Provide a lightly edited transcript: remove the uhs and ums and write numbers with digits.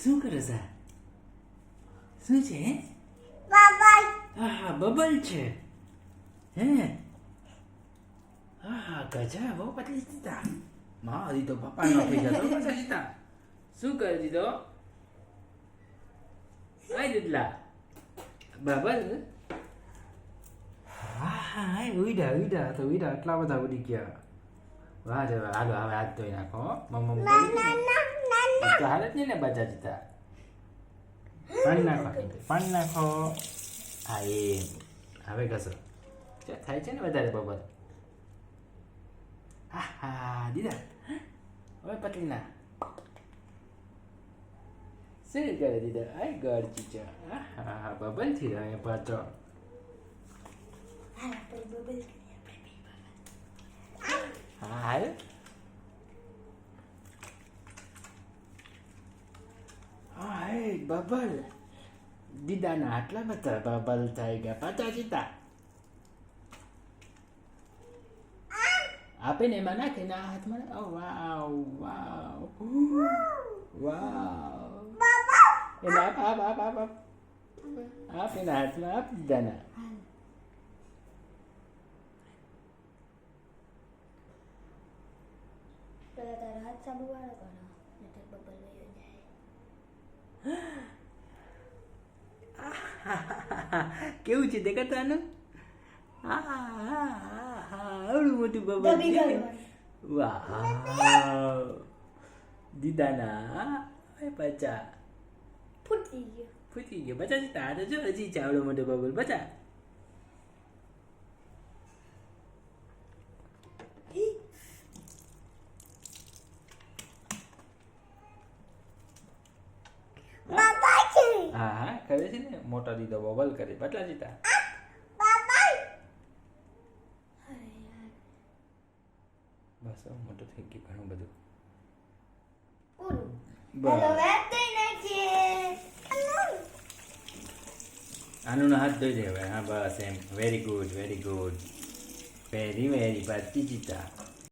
શું કરે છે? શું છે? બબલ હા બબલ છે. હે હા ગજા બહુ પતલી દીધા. માં હજી તો પપ્પા નો થઈ જતો પછી દીધા. શું કરી દીધો? આઈ દીધલા બબલ. હા ઉઈડા ઉઈડા તો ઉઈડા એટલા બધા ઉડી ગયા. વાહ રે વાહ. હાલો હવે હાથ ધોઈ નાખો. મમ્મી તો હાલ જ નહીં ને બચા દીધા. પાણી નાખો પાણી નાખો. હા એમ હવે ઘસો. થાય છે ને વધારે બબલ. હા હા દીધા. હવે પતલી ના શું કરી દીધા? આઈ ગળ ચીચા. હા હા બબલ થી રહ્યો પાછો. હાલ આપણે બબલ કરીએ આપણે બે બબલ. હા હાલ. હા હે બબલ. દીદાના આટલા બધા બબલ થઈ ગયા. પાછા જીતા. આપીને એમાં નાખીને આ હાથમાં. ઓ વાવ વાવ વાવ. એને આપ આપ આપ આપ આપ. આપ એના હાથમાં આપ દીદાના. પેલા તારા હાથ સાબુ વાળો કરો નહીતર બબલ વયો જાય. કેવું છે દેખાતા આનું? આવડું મોટું બબલ દબી છે. ગયું. વાહ દીદાના બચા ફૂટી ગયો. ફૂટી ગયો. બચા જીતા. આ તો જો હજી છે આવડો મોટો બબલ. બચા બાબા છે. હા હા કરે છે ને. મોટો દીદો બબલ કરે. બટલા જીતા. બાબા. બસ હવે મોટું થઈ ગયું ઘણું બધું. પૂરું. બસ. હેલો વેબ દઈ નાખીએ. આનું હાથ ધોઈ દે હવે. હા બસ એમ. Very good very good. Very very બાતી જીતા.